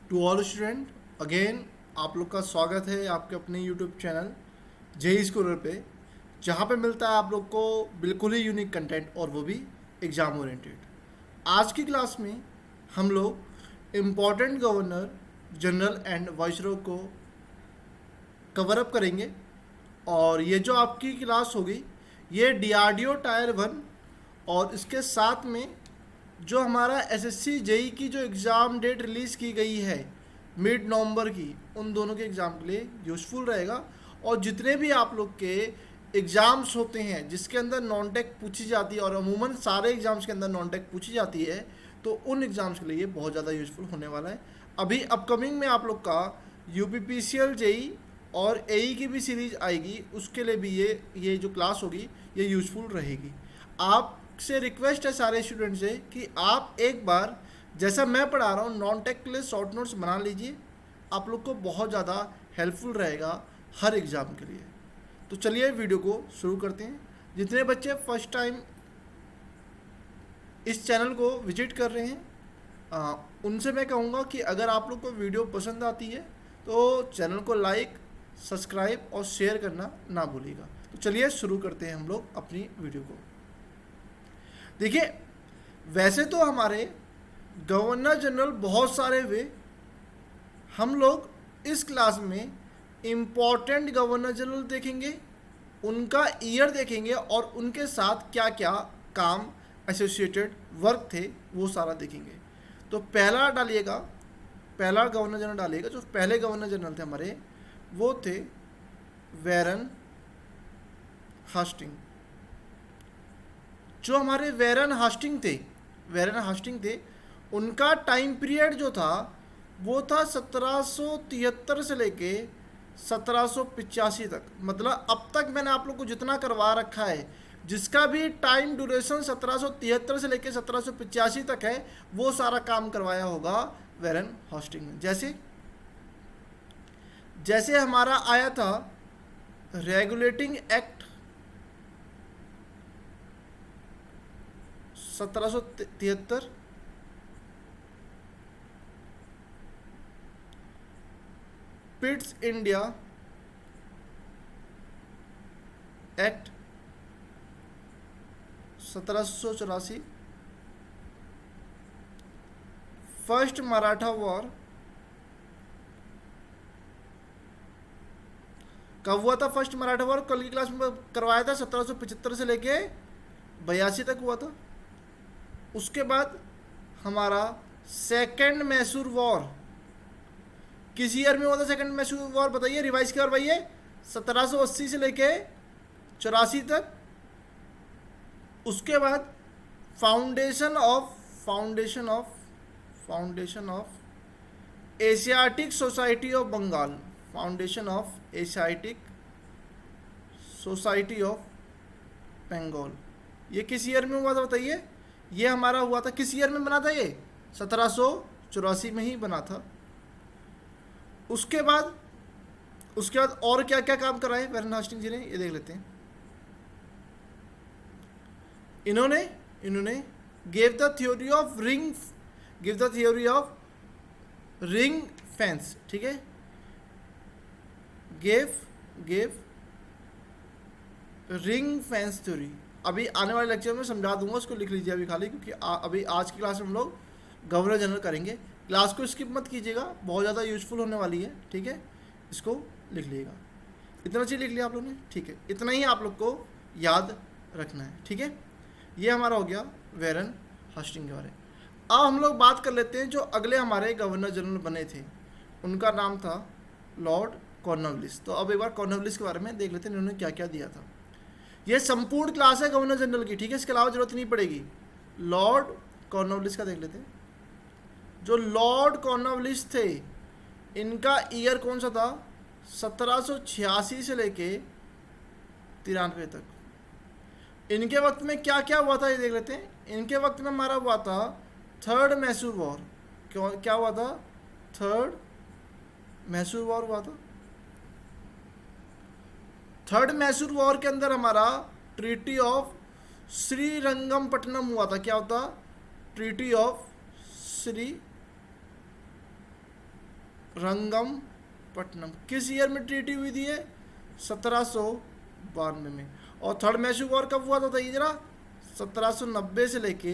To all student again आप लोग का स्वागत है आपके अपने यूट्यूब चैनल जेई स्कॉलर पे, जहाँ पे मिलता है आप लोग को बिल्कुल ही यूनिक कंटेंट और वो भी एग्ज़ाम ओरिएंटेड। आज की क्लास में हम लोग important governor general and viceroy को कवर अप करेंगे। और ये जो आपकी क्लास होगी ये डीआरडीओ टायर 1 और इसके साथ में जो हमारा एसएससी जेई की जो एग्ज़ाम डेट रिलीज़ की गई है मिड नवंबर की, उन दोनों के एग्ज़ाम के लिए यूज़फुल रहेगा। और जितने भी आप लोग के एग्ज़ाम्स होते हैं जिसके अंदर नॉन टेक पूछी जाती है, और अमूमन सारे एग्ज़ाम्स के अंदर नॉन टेक पूछी जाती है, तो उन एग्ज़ाम्स के लिए बहुत ज़्यादा यूज़फुल होने वाला है। अभी अपकमिंग में आप लोग का यूपीपीसीएल जेई और एई की भी सीरीज आएगी, उसके लिए भी ये जो क्लास होगी ये यूज़फुल रहेगी। आपसे रिक्वेस्ट है सारे स्टूडेंट से कि आप एक बार जैसा मैं पढ़ा रहा हूँ नॉन टेक के लिए शॉर्ट नोट्स बना लीजिए, आप लोग को बहुत ज़्यादा हेल्पफुल रहेगा हर एग्ज़ाम के लिए। तो चलिए वीडियो को शुरू करते हैं। जितने बच्चे फर्स्ट टाइम इस चैनल को विजिट कर रहे हैं उनसे मैं कहूँगा कि अगर आप लोग को वीडियो पसंद आती है तो चैनल को लाइक, सब्सक्राइब और शेयर करना ना भूलिएगा। तो चलिए शुरू करते हैं हम लोग अपनी वीडियो को। देखिए, वैसे तो हमारे गवर्नर जनरल बहुत सारे हुए, हम लोग इस क्लास में इम्पॉर्टेंट गवर्नर जनरल देखेंगे, उनका ईयर देखेंगे और उनके साथ क्या क्या काम एसोसिएटेड वर्क थे वो सारा देखेंगे। तो पहला डालिएगा, पहला गवर्नर जनरल डालिएगा। जो पहले गवर्नर जनरल थे हमारे वो थे वैरन हास्टिंग। जो हमारे वैरन हास्टिंग थे उनका टाइम पीरियड जो था वो था 1773 से लेके 1785 तक। मतलब अब तक मैंने आप लोग को जितना करवा रखा है, जिसका भी टाइम ड्यूरेशन 1773 से लेके 1785 तक है, वो सारा काम करवाया होगा वैरन हास्टिंग ने। जैसे हमारा आया था regulating act 1773, Pitt's India act 1784, first Maratha war कब हुआ था? फर्स्ट मराठा वॉर कल की क्लास में करवाया था, 1775 से लेके 82 तक हुआ था। उसके बाद हमारा सेकेंड मैसूर वॉर किस ईयर में हुआ था? सेकेंड मैसूर वॉर बताइए, रिवाइज कर भाई। 1780 से लेके 84 तक। उसके बाद foundation of Asiatic Society of Bengal, foundation of Asiatic Society of Bengal, ये किस ईयर में हुआ था बताइए? ये हमारा हुआ था, किस ईयर में बना था? ये 1784 में ही बना था। उसके बाद और क्या क्या काम कराए वैरन हास्टिंग जी ने, ये देख लेते हैं। इन्होंने give the theory of ring fence, ठीक है। गिव रिंग फेंस थ्योरी, अभी आने वाले लेक्चर में समझा दूंगा, उसको लिख लीजिए अभी खाली, क्योंकि अभी आज की क्लास में हम लोग गवर्नर जनरल करेंगे। क्लास को स्किप मत कीजिएगा, बहुत ज़्यादा यूजफुल होने वाली है, ठीक है। इसको लिख लीजिएगा। इतना चीज़ लिख लिया आप लोगों ने, ठीक है। इतना ही आप लोग को याद रखना है, ठीक है। ये हमारा हो गया वैरन हास्टिंग के बारे में। अब हम लोग बात कर लेते हैं जो अगले हमारे गवर्नर जनरल बने थे, उनका नाम था लॉर्ड कॉर्नवालिस। तो अब एक बार कॉर्नवालिस के बारे में देख लेते हैं इन्होंने क्या क्या दिया था। ये संपूर्ण क्लास है गवर्नर जनरल की, ठीक है, इसके अलावा जरूरत नहीं पड़ेगी। लॉर्ड कॉर्नवालिस का देख लेते हैं। जो लॉर्ड कॉर्नवालिस थे इनका ईयर कौन सा था? 1786 से लेके 93 तक। इनके वक्त में क्या क्या हुआ था ये देख लेते हैं। इनके वक्त में हमारा हुआ था थर्ड मैसूर वॉर। क्या हुआ था? थर्ड मैसूर वॉर हुआ था। थर्ड मैसूर वॉर के अंदर हमारा ट्रीटी ऑफ श्रीरंगमपट्टनम हुआ था। क्या होता? ट्रीटी ऑफ रंगमपट्टनम किस ईयर में ट्रीटी हुई थी ये? 1792 में। और थर्ड मैसूर वॉर कब हुआ था बताइए जरा? 1790 से लेके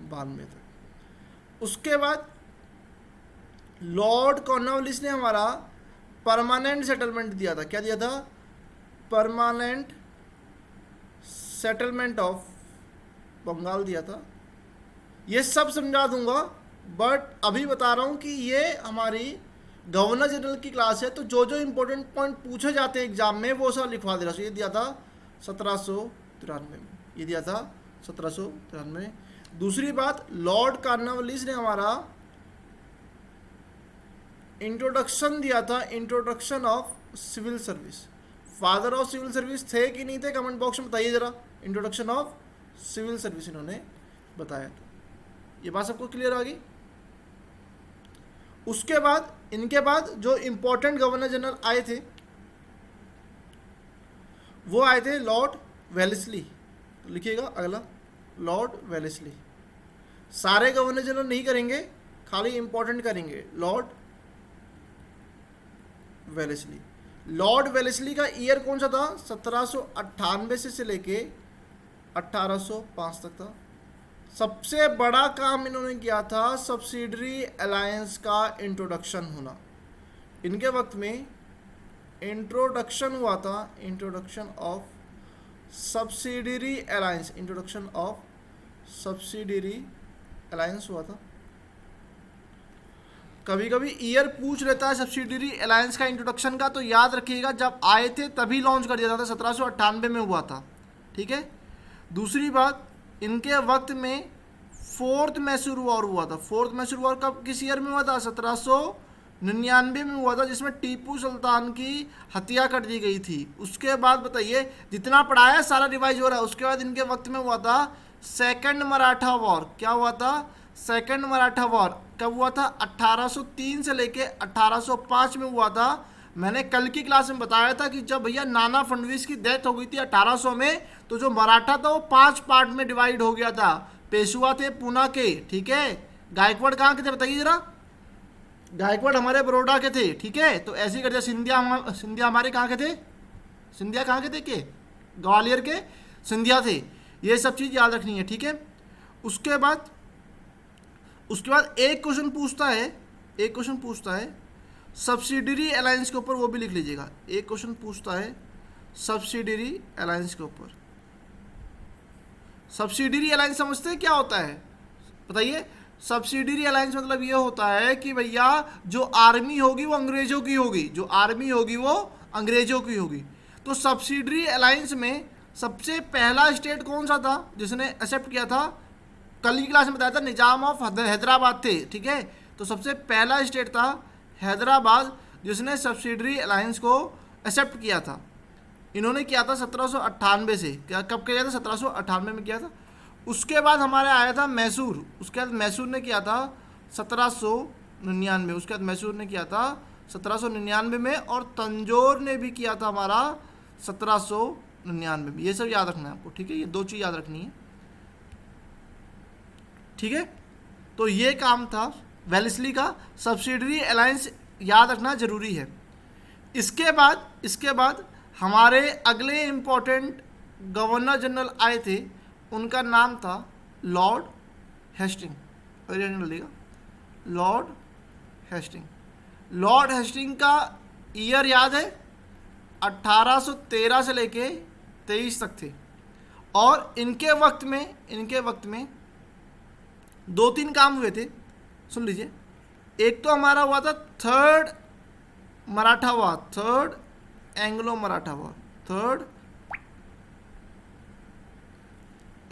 92 तक। उसके बाद लॉर्ड कॉर्नवालिस ने हमारा परमानेंट सेटलमेंट दिया था। क्या दिया था? परमानेंट सेटलमेंट ऑफ बंगाल दिया था। ये सब समझा दूंगा, बट अभी बता रहा हूँ कि ये हमारी गवर्नर जनरल की क्लास है, तो जो जो इंपॉर्टेंट पॉइंट पूछे जाते हैं एग्जाम में वो सब लिखवा दे रहा हूँ। ये दिया था 1793 में, ये दिया था 1793। दूसरी बात, लॉर्ड कॉर्नवालिस ने हमारा इंट्रोडक्शन दिया था, introduction of civil service. Father of civil service थे कि नहीं थे? कमेंट बॉक्स में बताइए जरा। इंट्रोडक्शन ऑफ सिविल सर्विस इन्होंने बताया था। ये बात सबको क्लियर आ गई? उसके बाद इनके बाद जो इंपॉर्टेंट गवर्नर जनरल आए थे वो आए थे लॉर्ड वेलेस्ली। तो लिखिएगा अगला, लॉर्ड वेलेस्ली। सारे गवर्नर जनरल नहीं करेंगे, खाली इंपॉर्टेंट करेंगे। Lord Wellesley. लॉर्ड वेलेस्ली का ईयर कौन सा था? 1798 से लेके 1805 तक था। सबसे बड़ा काम इन्होंने किया था सब्सिडरी अलायंस का इंट्रोडक्शन होना। इनके वक्त में इंट्रोडक्शन हुआ था, introduction of subsidiary alliance, introduction of subsidiary alliance हुआ था। कभी कभी ईयर पूछ लेता है सब्सिडरी अलायंस का इंट्रोडक्शन का, तो याद रखिएगा जब आए थे तभी लॉन्च कर दिया था, 1798 में हुआ था। ठीक है। दूसरी बात, इनके वक्त में फोर्थ मैसूर वॉर हुआ था। फोर्थ मैसूर वॉर कब, किस ईयर में हुआ था? 1799 में हुआ था, जिसमें टीपू सुल्तान की हत्या कर दी गई थी। उसके बाद बताइए, जितना पढ़ाया सारा रिवाइज हो रहा है। उसके बाद इनके वक्त में हुआ था सेकंड मराठा वॉर। क्या हुआ था? सेकंड मराठा वॉर कब हुआ था? 1803 से लेके 1805 में हुआ था। मैंने कल की क्लास में बताया था कि जब भैया नाना फडणवीस की डेथ हो गई थी 1800 में, तो जो मराठा था वो 5 पार्ट में डिवाइड हो गया था। पेशवा थे पूना के, ठीक है। गायकवाड़ कहाँ के थे बताइए जरा? गायकवाड़ हमारे बड़ौदा के थे, ठीक है। तो ऐसे ही करते, सिंधिया हमारे कहाँ के थे? सिंधिया कहाँ के थे? के ग्वालियर के सिंधिया थे। ये सब चीज़ याद रखनी है, ठीक है। उसके बाद एक क्वेश्चन पूछता है सब्सिडरी अलायंस के ऊपर, वो भी लिख लीजिएगा। एक क्वेश्चन पूछता है सब्सिडरी अलायंस के ऊपर। सब्सिडरी अलायंस समझते हैं क्या होता है? बताइए। सब्सिडरी अलायंस मतलब ये होता है कि भैया जो आर्मी होगी वो अंग्रेजों की होगी, जो आर्मी होगी वो अंग्रेजों की होगी। तो सब्सिडरी अलायंस में सबसे पहला स्टेट कौन सा था जिसने एक्सेप्ट किया था? कल की क्लास में बताया था निजाम ऑफ हैदराबाद थे, ठीक है। तो सबसे पहला स्टेट था हैदराबाद जिसने सब्सिडरी अलायंस को एक्सेप्ट किया था। इन्होंने किया था 1798 से। क्या कब किया था? 1798 में किया था। उसके बाद हमारे आया था मैसूर। उसके बाद मैसूर ने किया था 1799। उसके बाद मैसूर ने किया था 1799 में, और तंजौर ने भी किया था हमारा 1799 में। ये सब याद रखना है आपको, ठीक है। ये 2 चीज़ याद रखनी है, ठीक है। तो ये काम था वेलेस्ली का। सब्सिडरी अलायंस याद रखना जरूरी है। इसके बाद हमारे अगले इम्पोर्टेंट गवर्नर जनरल आए थे, उनका नाम था Lord Hasting. Lord Hasting. Lord Hasting का ईयर याद है? 1813 से लेके 23 तक थे। और इनके वक्त में 2-3 काम हुए थे, सुन लीजिए। एक तो हमारा हुआ था third Maratha war, third Anglo Maratha war, third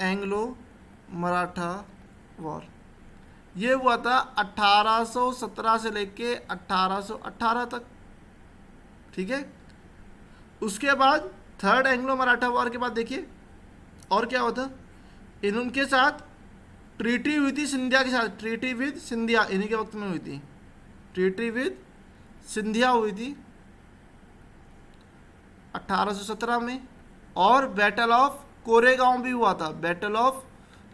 Anglo Maratha war. ये हुआ था 1817 से लेके 1818 तक, ठीक है। उसके बाद थर्ड एंग्लो मराठा वॉर के बाद देखिए और क्या हुआ था। इनके साथ ट्रीटी हुई थी सिंधिया के साथ, ट्रीटी विद सिंधिया इन्हीं के वक्त में हुई थी। ट्रीटी विद सिंधिया हुई थी 1817 में। और बैटल ऑफ कोरेगांव भी हुआ था, बैटल ऑफ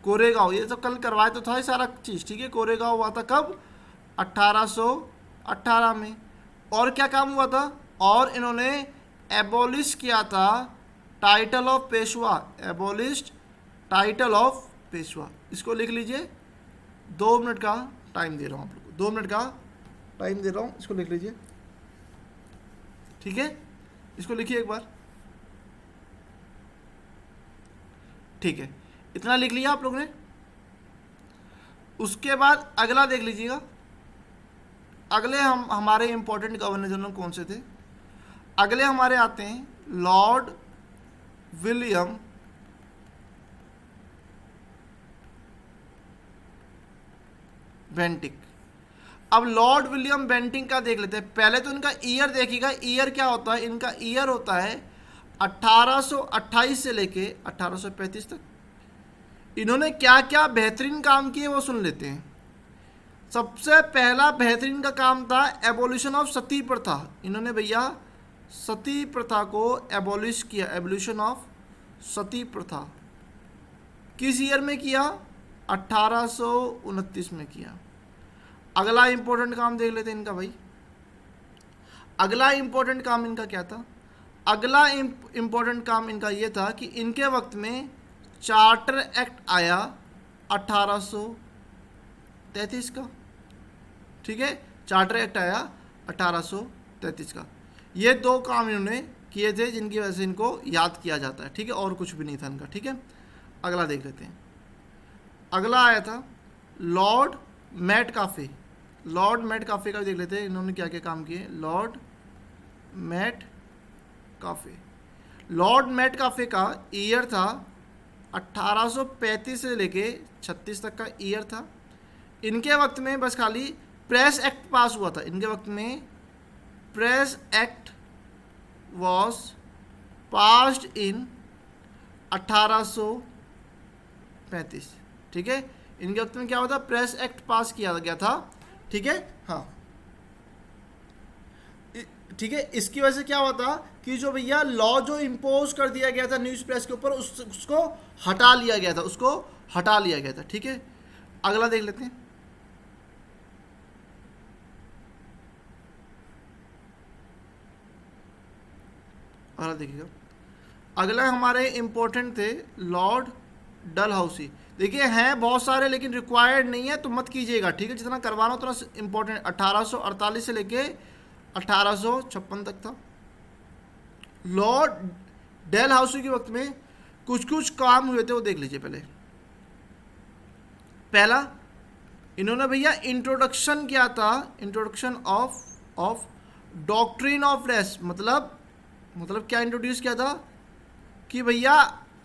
कोरेगांव। ये तो कल करवाए तो था ही सारा चीज़, ठीक है। कोरेगांव हुआ था कब? 1819 18 में। और क्या काम हुआ था, और इन्होंने एबॉलिश किया था title of Peshwa, abolished title of Peshwa. इसको लिख लीजिए, 2 मिनट का टाइम दे रहा हूँ आप लोग को, 2 मिनट का टाइम दे रहा हूँ, इसको लिख लीजिए, ठीक है। इसको लिखिए एक बार, ठीक है, इतना लिख लिया आप लोगों ने। उसके बाद अगला देख लीजिएगा, अगले हमारे इंपॉर्टेंट गवर्नर जनरल कौन से थे। अगले हमारे आते हैं लॉर्ड विलियम बेंटिक। अब लॉर्ड विलियम बेंटिक का देख लेते हैं। पहले तो इनका ईयर देखिएगा, ईयर क्या होता है, इनका ईयर होता है 1828 से लेके 1835 तक। इन्होंने क्या क्या बेहतरीन काम किए वो सुन लेते हैं। सबसे पहला बेहतरीन का काम था एबोल्यूशन ऑफ सती प्रथा। इन्होंने भैया सती प्रथा को एबोलिश किया, एबोल्यूशन ऑफ सती प्रथा। किस ईयर में किया, 1829 में किया। अगला इंपॉर्टेंट काम देख लेते हैं इनका भाई। अगला इंपॉर्टेंट काम इनका क्या था, अगला इंपॉर्टेंट काम इनका ये था कि इनके वक्त में चार्टर एक्ट आया 1833 का, ठीक है, चार्टर एक्ट आया 1833 का। ये 2 काम इन्होंने किए थे जिनकी वजह से इनको याद किया जाता है, ठीक है, और कुछ भी नहीं था इनका, ठीक है। अगला देख लेते हैं। अगला आया था लॉर्ड मेटकाफे। लॉर्ड मेटकाफे का भी देख लेते हैं, इन्होंने क्या क्या काम किए। लॉर्ड मेटकाफे, लॉर्ड मेटकाफे का ईयर था 1835 से लेके 36 तक का ईयर था। इनके वक्त में बस खाली प्रेस एक्ट पास हुआ था। इनके वक्त में press act was passed in 1835, ठीक है। इनके वक्त में क्या हुआ था, प्रेस एक्ट पास किया गया था, ठीक है, हाँ, ठीक है। इसकी वजह से क्या हुआ था कि जो भैया लॉ जो इम्पोज कर दिया गया था न्यूज़ प्रेस के ऊपर, उसको हटा लिया गया था, उसको हटा लिया गया था, ठीक है। अगला देख लेते हैं। अगला देखिएगा, अगला हमारे इंपॉर्टेंट थे लॉर्ड डलहौसी। देखिए हैं बहुत सारे लेकिन रिक्वायर्ड नहीं है तो मत कीजिएगा, ठीक है। जितना करवाना उतना इंपॉर्टेंट। 1848 से लेके 1856 तक था। लॉर्ड डलहौसी के वक्त में कुछ कुछ काम हुए थे, वो देख लीजिए पहले। पहला, इन्होंने भैया इंट्रोडक्शन किया था, introduction of doctrine of race. मतलब क्या इंट्रोड्यूस किया था कि भैया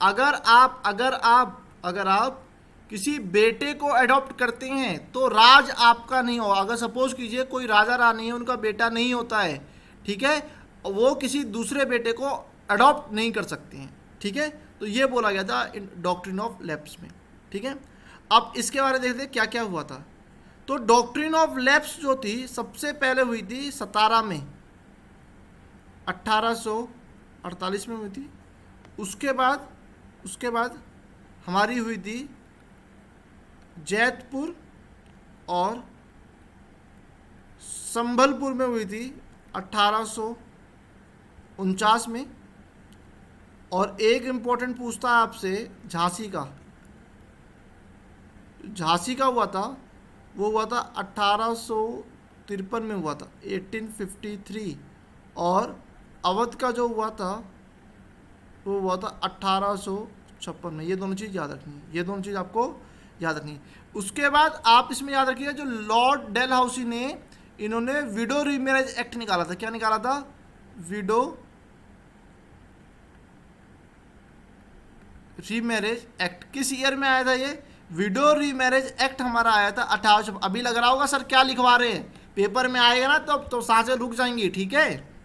अगर आप किसी बेटे को अडॉप्ट करते हैं तो राज आपका नहीं होगा। अगर सपोज कीजिए कोई राजा रानी है, उनका बेटा नहीं होता है, ठीक है, वो किसी दूसरे बेटे को अडॉप्ट नहीं कर सकते हैं, ठीक है। तो ये बोला गया था डॉक्ट्रिन ऑफ लैप्स में, ठीक है। अब इसके बारे में देखते हैं क्या क्या हुआ था। तो डॉक्ट्रिन ऑफ लैप्स जो थी सबसे पहले हुई थी सतारा में, 1848 में हुई थी। उसके बाद हमारी हुई थी जैतपुर और संबलपुर में हुई थी 1849 में। और एक इम्पोर्टेंट पूछता है आपसे झांसी का हुआ था, वो हुआ था 1853 में हुआ था, 1853। और अवध का जो हुआ था वो हुआ था 1856 में। ये दोनों चीज़ याद रखनी है, ये दोनों चीज़ आपको याद रखनी है। उसके बाद आप इसमें याद रखिएगा जो लॉर्ड डलहौसी ने, इन्होंने विडो रीमैरेज एक्ट निकाला था। क्या निकाला था, विडो रीमैरेज एक्ट। किस ईयर में आया था ये विडो रीमैरेज एक्ट? हमारा आया था 1800। अभी लग रहा होगा सर क्या लिखवा रहे हैं, पेपर में आएगा ना तो सांसें रुक जाएंगी, ठीक है।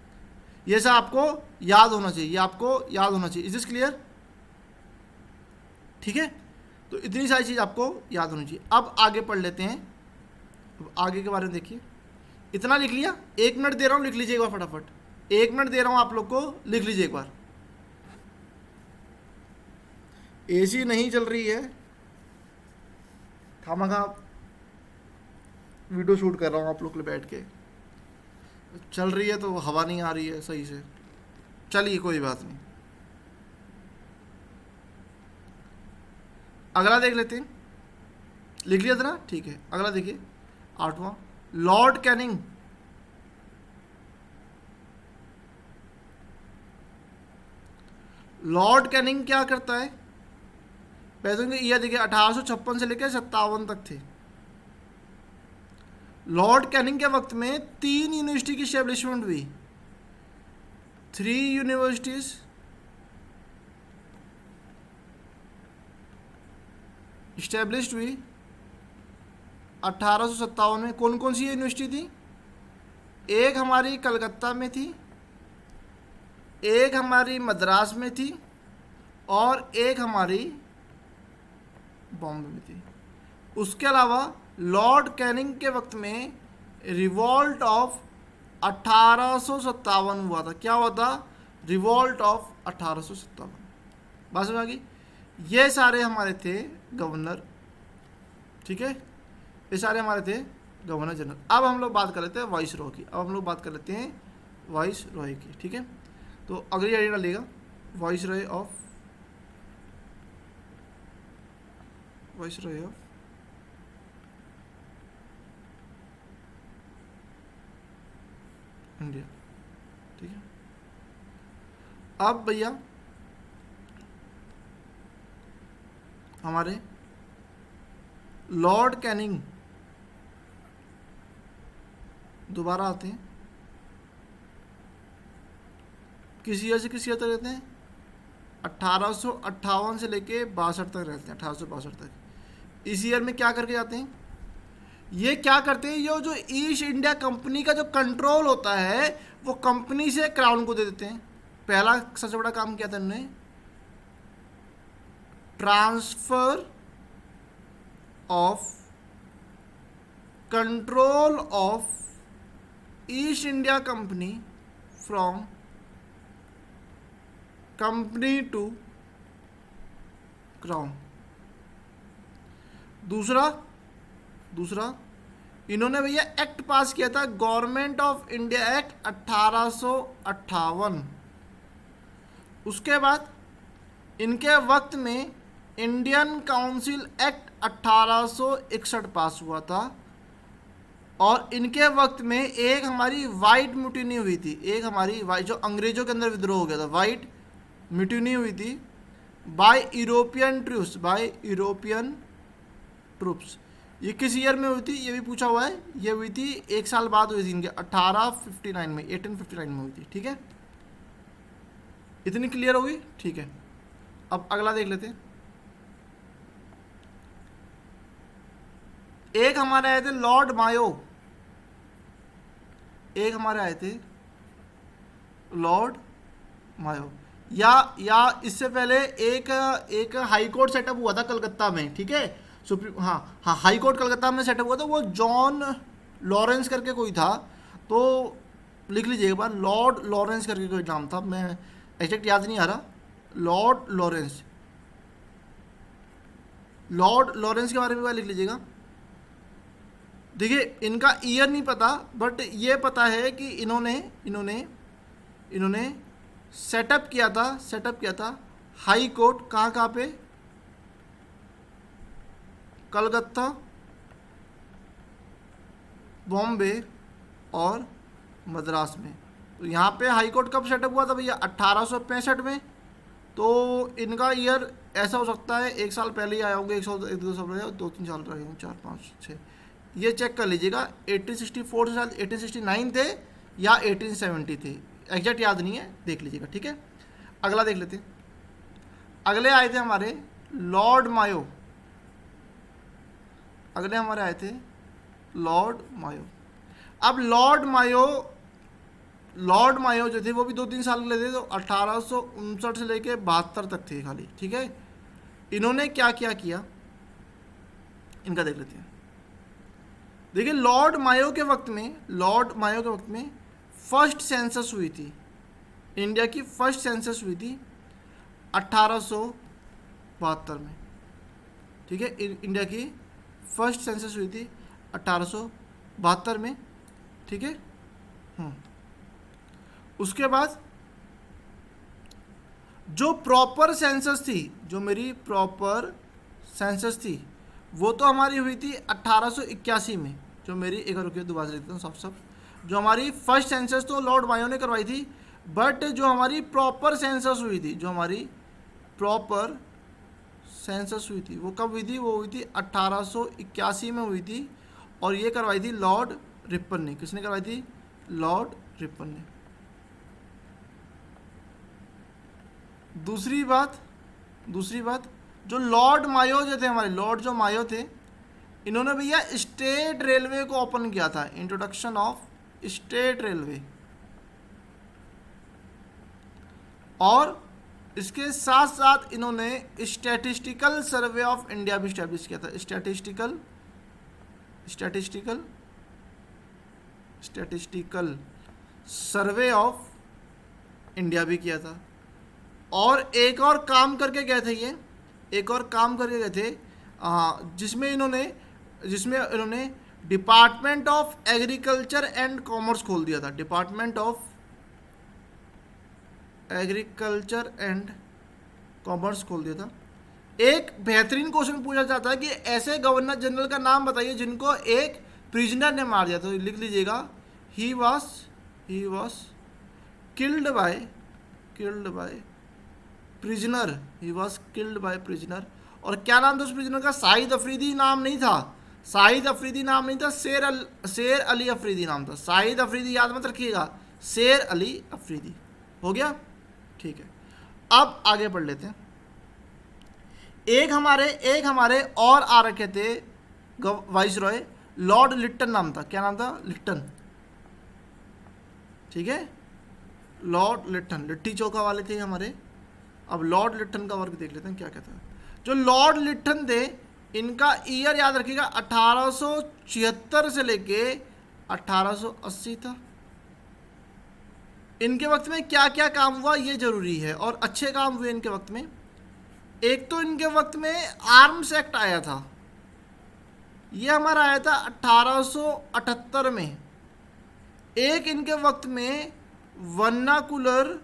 ये सब आपको याद होना चाहिए, ये आपको याद होना चाहिए। इज दिस क्लियर, ठीक है। तो इतनी सारी चीज़ आपको याद होनी चाहिए। अब आगे पढ़ लेते हैं, अब आगे के बारे में देखिए। इतना लिख लिया, 1 मिनट दे रहा हूँ, लिख लीजिए एक बार फटाफट। 1 मिनट दे रहा हूँ आप लोग को, लिख लीजिए एक बार। एसी नहीं चल रही है, खामखा वीडियो शूट कर रहा हूँ आप लोग के लिए बैठ के। चल रही है तो हवा नहीं आ रही है सही से। चलिए कोई बात नहीं, अगला देख लेते हैं। लिख लिया था ना, ठीक है। अगला देखिए, 8वां, लॉर्ड कैनिंग। लॉर्ड कैनिंग क्या करता है? पैसों के ईयर देखिए 1856 से लेकर 57 तक थे। लॉर्ड कैनिंग के वक्त में 3 यूनिवर्सिटी की स्टेब्लिशमेंट हुई। 3 यूनिवर्सिटीज स्टैब्लिश्ड हुई 1857 में। कौन कौन सी यूनिवर्सिटी थी? एक हमारी कलकत्ता में थी, एक हमारी मद्रास में थी, और एक हमारी बॉम्बे में थी। उसके अलावा लॉर्ड कैनिंग के वक्त में रिवॉल्ट ऑफ 1857 हुआ था। क्या हुआ था? Revolt of 1857। बात समझ आ गई? ये सारे हमारे थे गवर्नर, ठीक है, ये सारे हमारे थे गवर्नर जनरल। अब हम लोग बात कर लेते हैं वाइस रॉय की। अब हम लोग बात कर लेते हैं वाइस रॉय की, ठीक है। तो अगली आइडिया डालिएगा, वाइस रॉय ऑफ इंडिया, ठीक है। अब भैया हमारे लॉर्ड कैनिंग दोबारा आते हैं। किस ईयर से किस ईयर तक रहते हैं? 1858 से लेके 62 तक रहते हैं, 1862 तक। इस ईयर में क्या करके जाते हैं? ये क्या करते हैं, ये जो ईस्ट इंडिया कंपनी का जो कंट्रोल होता है वो कंपनी से क्राउन को दे देते हैं। पहला सबसे बड़ा काम किया था उन्होंने, transfer of control of East India Company from company to crown. दूसरा इन्होंने भैया एक्ट पास किया था, गवर्नमेंट ऑफ इंडिया एक्ट 1858। उसके बाद इनके वक्त में इंडियन काउंसिल एक्ट 1861 पास हुआ था, और इनके वक्त में एक हमारी वाइट म्यूटिनी हुई थी। एक हमारी वाइट, जो अंग्रेजों के अंदर विद्रोह हो गया था, वाइट म्यूटिनी हुई थी बाय यूरोपियन ट्रूप्स। ये किस ईयर में हुई थी ये भी पूछा हुआ है। ये हुई थी 1 साल बाद हुई थी इनके, 1859 में, 1859 में हुई थी, ठीक है। इतनी क्लियर होगी, ठीक है। अब अगला देख लेते हैं। एक हमारे आए थे लॉर्ड मायो, एक हमारे आए थे लॉर्ड मायो, या इससे पहले एक हाई कोर्ट सेटअप हुआ था कलकत्ता में, ठीक है। सुप्रीम, हाँ, हाई कोर्ट कलकत्ता में सेटअप हुआ था, वो जॉन लॉरेंस करके कोई था, तो लिख लीजिएगा बार, लॉर्ड लॉरेंस करके कोई नाम था, मैं एग्जैक्ट याद नहीं आ रहा। लॉर्ड लॉरेंस के बारे में लिख लीजिएगा। देखिए इनका ईयर नहीं पता, बट ये पता है कि इन्होंने सेटअप किया था हाई कोर्ट कहाँ पे? कलकत्ता, बॉम्बे और मद्रास में। तो यहाँ पे हाई कोर्ट कब सेटअप हुआ था भैया? 1865 में। तो इनका ईयर ऐसा हो सकता है 1 साल पहले ही आए होंगे, 1 साल पहले, 2-3 साल रहे होंगे, 4, 5, 6, ये चेक कर लीजिएगा। 1864 से शायद 1869 थे या 1870 थे, एग्जैक्ट याद नहीं है, देख लीजिएगा, ठीक है। अगला देख लेते हैं। अगले आए थे हमारे लॉर्ड मायो, अब लॉर्ड मायो जो थे वो भी 2-3 साल के लिए थे, तो 1859 से लेके 72 तक थे खाली, ठीक है। इन्होंने क्या किया इनका देख लेते हैं। देखिए लॉर्ड मायो के वक्त में फर्स्ट सेंसस हुई थी, इंडिया की फर्स्ट सेंसस हुई थी 1872 में, ठीक है। इंडिया की फर्स्ट सेंसस हुई थी 1872 में, ठीक है। उसके बाद जो प्रॉपर सेंसस थी, जो मेरी प्रॉपर सेंसस थी, वो तो हमारी हुई थी 1881 में। जो मेरी एक रुपये दोबारा से लिखता हूँ सब जो हमारी फर्स्ट सेंसस तो लॉर्ड मायो ने करवाई थी, बट जो हमारी प्रॉपर सेंसस हुई थी, जो हमारी प्रॉपर सेंसस हुई थी वो कब हुई थी? वो हुई थी 1881 में हुई थी, और ये करवाई थी लॉर्ड रिपन ने। किसने करवाई थी? लॉर्ड रिपन ने। दूसरी बात जो लॉर्ड मायो जो थे, हमारे लॉर्ड जो मायो थे, इन्होंने भैया स्टेट रेलवे को ओपन किया था, इंट्रोडक्शन ऑफ स्टेट रेलवे। और इसके साथ साथ इन्होंने स्टैटिस्टिकल सर्वे ऑफ इंडिया भी स्टैब्लिश किया था। स्टैटिस्टिकल सर्वे ऑफ इंडिया भी किया था। और एक और काम करके गए थे ये, जिसमें इन्होंने department of agriculture and commerce खोल दिया था। Department of agriculture and commerce खोल दिया था। एक बेहतरीन क्वेश्चन पूछा जाता है कि ऐसे गवर्नर जनरल का नाम बताइए जिनको एक प्रिजनर ने मार दिया। तो लिख लीजिएगा, he was killed by prisoner. He was killed by prisoner. और क्या नाम था उस प्रिजनर का? शाहिद अफरीदी नाम नहीं था, शेर अली अफरीदी नाम था। शाहिद अफरीदी याद मत रखिएगा, शेर अली अफरीदी। हो गया, ठीक है। अब आगे बढ़ लेते हैं। एक हमारे और आ रखे थे वाइसरॉय, लॉर्ड लिट्टन नाम था। क्या नाम था? लिट्टन, ठीक है। लॉर्ड लिट्टन, लिट्टी चौका वाले थे हमारे। अब लॉर्ड लिट्टन का वर्क देख लेते हैं क्या कहता है। जो लॉर्ड लिट्टन थे, इनका ईयर याद रखिएगा 1876 से लेके 1880 था। इनके वक्त में क्या क्या काम हुआ ये जरूरी है, और अच्छे काम हुए इनके वक्त में। एक तो इनके वक्त में आर्म्स एक्ट आया था, ये हमारा आया था 1878 में। एक इनके वक्त में वर्नाकुलर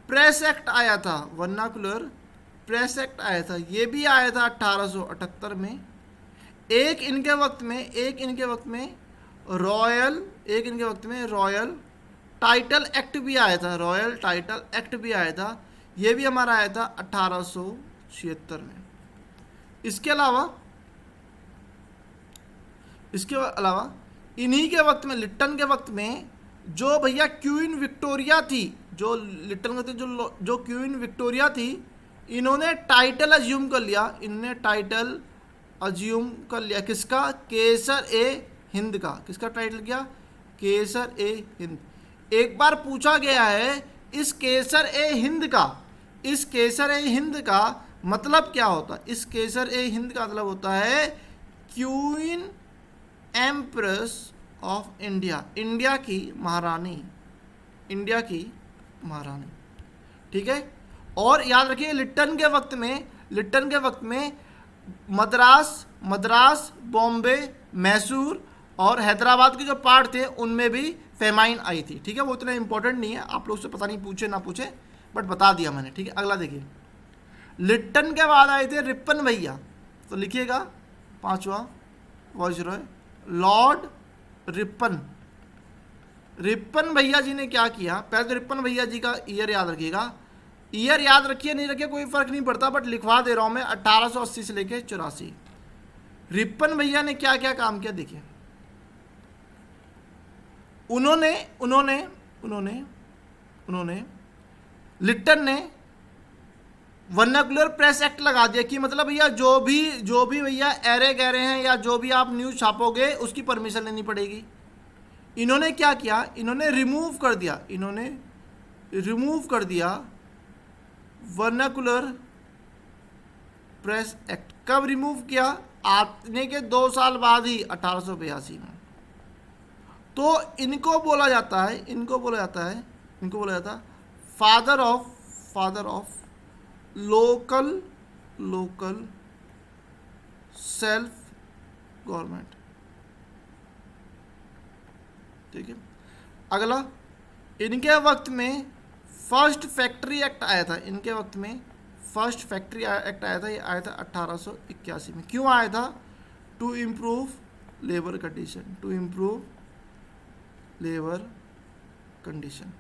प्रेस एक्ट आया था, ये भी आया था 1878 में। एक इनके वक्त में रॉयल टाइटल एक्ट भी आया था, ये भी हमारा आया था 1876 में। इसके अलावा इन्हीं के वक्त में, लिट्टन के वक्त में, जो भैया क्वीन विक्टोरिया थी, जो क्वीन विक्टोरिया थी, इन्होंने टाइटल अज्यूम कर लिया। किसका? केसर ए हिंद का। किसका टाइटल किया? केसर ए हिंद। एक बार पूछा गया है इस केसर ए हिंद का मतलब क्या होता है? इस केसर ए हिंद का मतलब होता है queen empress of India, India की महारानी, ठीक है। और याद रखिए लिट्टन के वक्त में मद्रास, बॉम्बे, मैसूर और हैदराबाद के जो पार्ट थे उनमें भी फेमाइन आई थी, ठीक है। वो इतना इंपॉर्टेंट नहीं है, आप लोग से पता नहीं पूछे ना पूछे, बट बता दिया मैंने, ठीक है। अगला देखिए, लिट्टन के बाद आए थे रिपन भैया। तो लिखिएगा 5वां वाइसरॉय लॉर्ड रिपन भैया जी ने क्या किया? पहले तो रिपन भैया जी का ईयर याद रखिएगा। ईयर याद रखिए नहीं रखिए कोई फर्क नहीं पड़ता, बट लिखवा दे रहा हूं मैं, 1880 से लेके 84। रिपन भैया ने क्या क्या काम किया देखिए। उन्होंने लिट्टन ने वर्नाकुलर प्रेस एक्ट लगा दिया कि मतलब भैया जो भी भैया एरे गहरे हैं या जो भी आप न्यूज़ छापोगे उसकी परमिशन लेनी पड़ेगी। इन्होंने क्या किया? इन्होंने रिमूव कर दिया वर्नाकुलर प्रेस एक्ट। कब रिमूव किया? आने के 2 साल बाद ही, 1882 में। तो इनको बोला जाता है father of local self government, ठीक है। अगला, इनके वक्त में फर्स्ट फैक्ट्री एक्ट आया था, इनके वक्त में फर्स्ट फैक्ट्री एक्ट आया था, ये आया था 1881 में। क्यों आया था? To improve labour condition, to improve labour condition.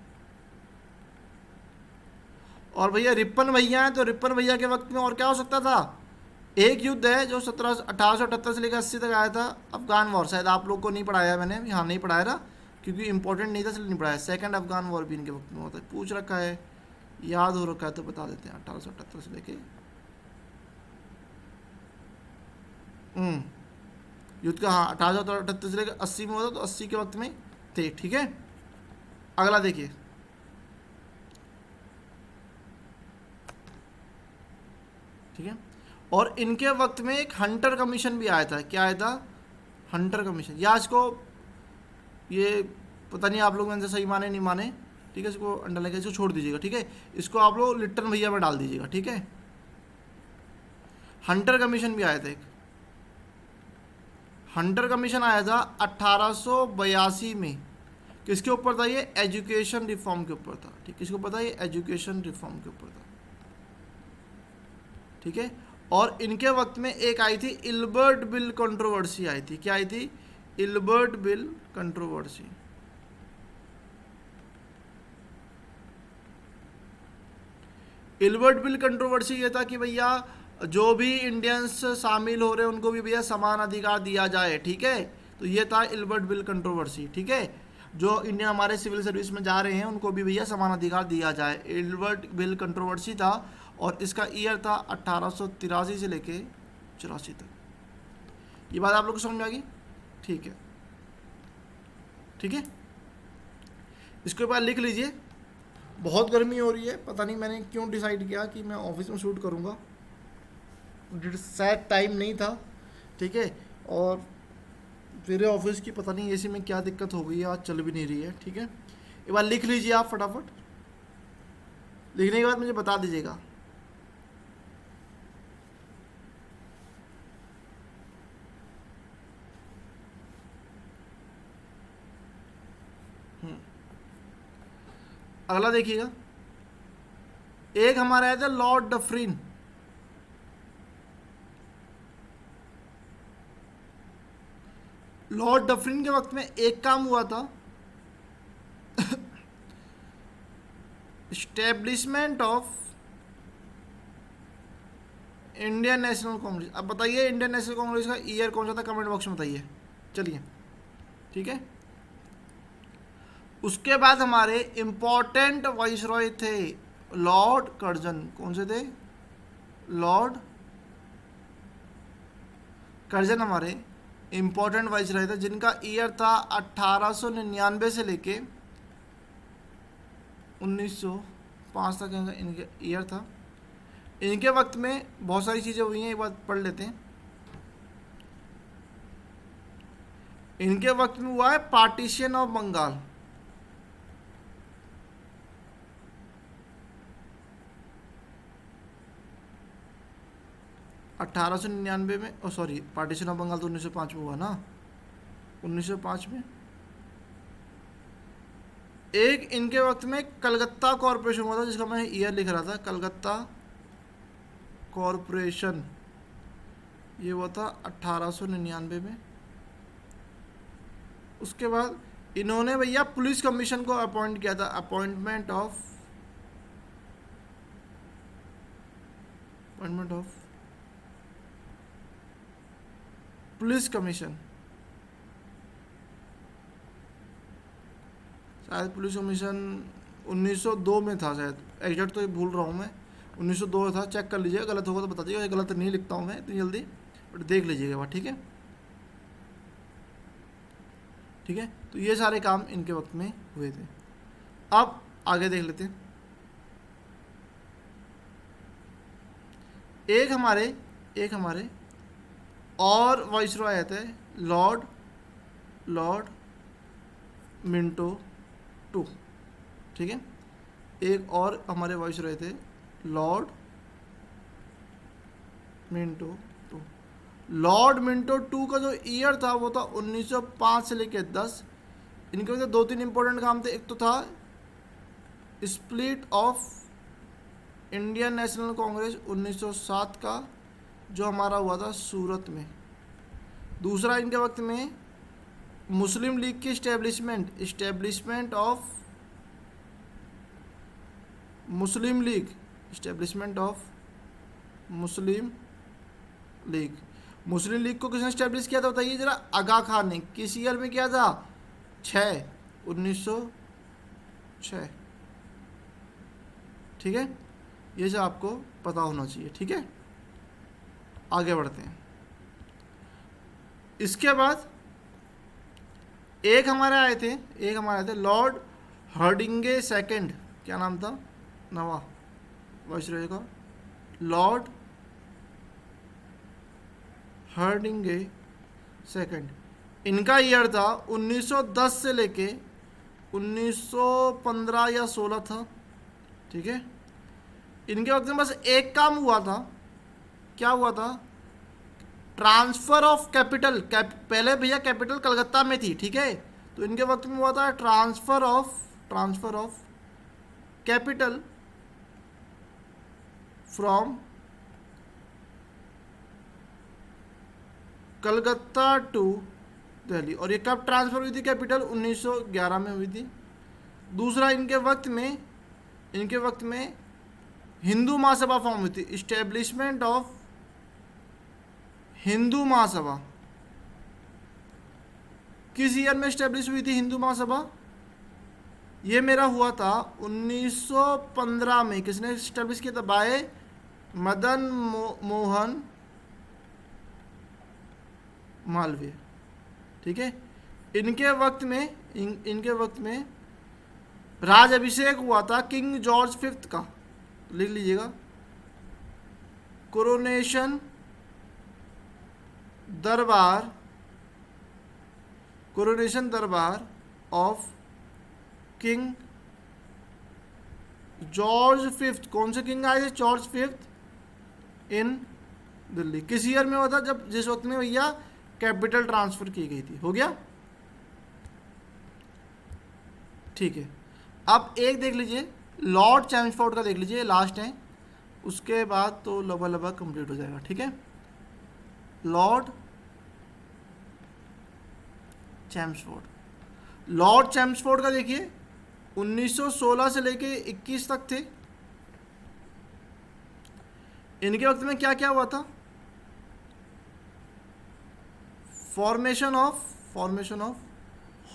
और भैया रिपन भैया हैं, तो रिपन भैया के वक्त में और क्या हो सकता था? एक युद्ध है जो 1878 से लेकर 80 तक आया था, अफगान वॉर। शायद आप लोग को नहीं पढ़ाया मैंने, यहाँ नहीं पढ़ाया था क्योंकि इंपॉर्टेंट नहीं था इसलिए नहीं पढ़ाया। सेकंड अफगान वॉर भी इनके वक्त में होता है, पूछ रखा है, याद हो रखा है तो बता देते हैं। 1878 से लेके युद्ध का, हाँ 1878 से लेकर 80 में होता, तो 80 के वक्त में थे। ठीक है, अगला देखिए, ठीक है। और इनके वक्त में एक हंटर कमीशन भी आया था। क्या आया था? Hunter commission. या इसको, ये पता नहीं आप लोग इनसे सही माने नहीं माने, ठीक है, इसको अंडर लगा, इसको छोड़ दीजिएगा। ठीक है, इसको आप लोग लिट्टन भैया में डाल दीजिएगा। ठीक है, हंटर कमीशन भी आया था एक, हंटर कमीशन आया था 1882 में। किसके ऊपर था ये? एजुकेशन रिफॉर्म के ऊपर था। ठीक, किसके ऊपर था ये? एजुकेशन रिफॉर्म के ऊपर था। ठीक है, और इनके वक्त में एक आई थी इल्बर्ट बिल कंट्रोवर्सी आई थी। क्या आई थी? Ilbert bill controversy. Ilbert bill controversy ये था कि भैया जो भी इंडियंस शामिल हो रहे हैं उनको भी भैया समान अधिकार दिया जाए। ठीक है, तो ये था इल्बर्ट बिल कंट्रोवर्सी। ठीक है, जो इंडियन हमारे सिविल सर्विस में जा रहे हैं उनको भी भैया समान अधिकार दिया जाए, इल्बर्ट बिल कंट्रोवर्सी था। और इसका ईयर था 1883 से लेके 84 तक। ये बात आप लोग को समझ में आ गई? ठीक है, ठीक है, इसके बाद लिख लीजिए। बहुत गर्मी हो रही है, पता नहीं मैंने क्यों डिसाइड किया कि मैं ऑफिस में शूट करूँगा, शायद टाइम नहीं था। ठीक है, और मेरे ऑफिस की पता नहीं एसी में क्या दिक्कत हो गई है, आज चल भी नहीं रही है। ठीक है, एक बार लिख लीजिए आप फटाफट, लिखने के बाद मुझे बता दीजिएगा। अगला देखिएगा, एक हमारा आया था लॉर्ड डफरिन। लॉर्ड डफरिन के वक्त में एक काम हुआ था, establishment of Indian national Congress. अब बताइए इंडियन नेशनल कांग्रेस का ईयर कौन सा था, कमेंट बॉक्स में बताइए। चलिए, ठीक है, उसके बाद हमारे इंपॉर्टेंट वाइसरॉय थे लॉर्ड कर्जन। कौन से थे? लॉर्ड कर्जन हमारे इंपॉर्टेंट वाइसरॉय थे, जिनका ईयर था 1899 से लेके 1905 तक इनके ईयर था। इनके वक्त में बहुत सारी चीज़ें हुई हैं, एक बात पढ़ लेते हैं। इनके वक्त में हुआ है पार्टीशन ऑफ बंगाल। अठारह सौ निन्यानवे में, ओ सॉरी, पार्टीशन ऑफ बंगाल तो 1905 में हुआ ना, 1905 में। एक इनके वक्त में कलकत्ता कॉरपोरेशन हुआ था, जिसका मैं ईयर लिख रहा था, कलकत्ता कॉरपोरेशन, ये हुआ था 1899 में। उसके बाद इन्होंने भैया पुलिस कमीशन को अपॉइंट किया था, अपॉइंटमेंट ऑफ पुलिस कमीशन। शायद पुलिस कमीशन 1902 में था, शायद एग्जैक्ट तो भूल रहा हूँ मैं, 1902 में था। चेक कर लीजिएगा, गलत होगा तो बता दीजिएगा, गलत नहीं लिखता हूँ मैं इतनी जल्दी, बट देख लीजिएगा बात। ठीक है, ठीक है, तो ये सारे काम इनके वक्त में हुए थे। अब आगे देख लेते हैं। एक हमारे और वाइसरॉय आए थे, लॉर्ड मिंटो टू। ठीक है, एक और हमारे वाइसरॉय थे Lord Minto two. Lord Minto two का जो ईयर था वो था 1905 से लेकर 10। इनके वजह दो तीन इंपॉर्टेंट काम थे। एक तो था split of Indian national Congress 1907 का, जो हमारा हुआ था सूरत में। दूसरा इनके वक्त में मुस्लिम लीग की establishment of Muslim league, establishment of Muslim league. Muslim league को किसने स्टैब्लिश किया था बताइए जरा? आगा खान ने। किस ईयर में किया था? 1906। ठीक है, ये सब आपको पता होना चाहिए। ठीक है, आगे बढ़ते हैं। इसके बाद एक हमारे आए थे लॉर्ड हर्डिंगे सेकंड। क्या नाम था? नवा वाइसरॉय का लॉर्ड हर्डिंगे सेकंड। इनका ईयर था 1910 से लेके 1915 या 16 था। ठीक है, इनके वक्त में बस एक काम हुआ था। क्या हुआ था? Transfer of capital. पहले भैया कैपिटल कलकत्ता में थी। ठीक है, तो इनके वक्त में हुआ था transfer of capital from Calcutta to Delhi. और ये कब ट्रांसफर हुई थी कैपिटल? 1911 में हुई थी। दूसरा इनके वक्त में हिंदू महासभा फॉर्म हुई थी, इस्टेब्लिशमेंट ऑफ हिंदू महासभा। किस ईयर में इस्टेब्लिश हुई थी हिंदू महासभा? ये मेरा हुआ था 1915 में। किसने इस्टेब्लिश किया था? बाय मदन मोहन मालवीय। ठीक है, इनके वक्त में राज अभिषेक हुआ था किंग जॉर्ज फिफ्थ का। लिख लीजिएगा, कोरोनेशन दरबार ऑफ किंग जॉर्ज फिफ्थ। कौन से किंग आए थे? जॉर्ज फिफ्थ इन दिल्ली। किस ईयर में हुआ था? जब जिस वक्त में भैया कैपिटल ट्रांसफर की गई थी। हो गया? ठीक है, अब एक देख लीजिए लॉर्ड चैम्सफोर्ड का, देख लीजिए लास्ट है, उसके बाद तो लगभग कंप्लीट हो जाएगा। ठीक है, लॉर्ड चैम्सफोर्ड का देखिए 1916 से लेके 21 तक थे। इनके वक्त में क्या क्या हुआ था? Formation of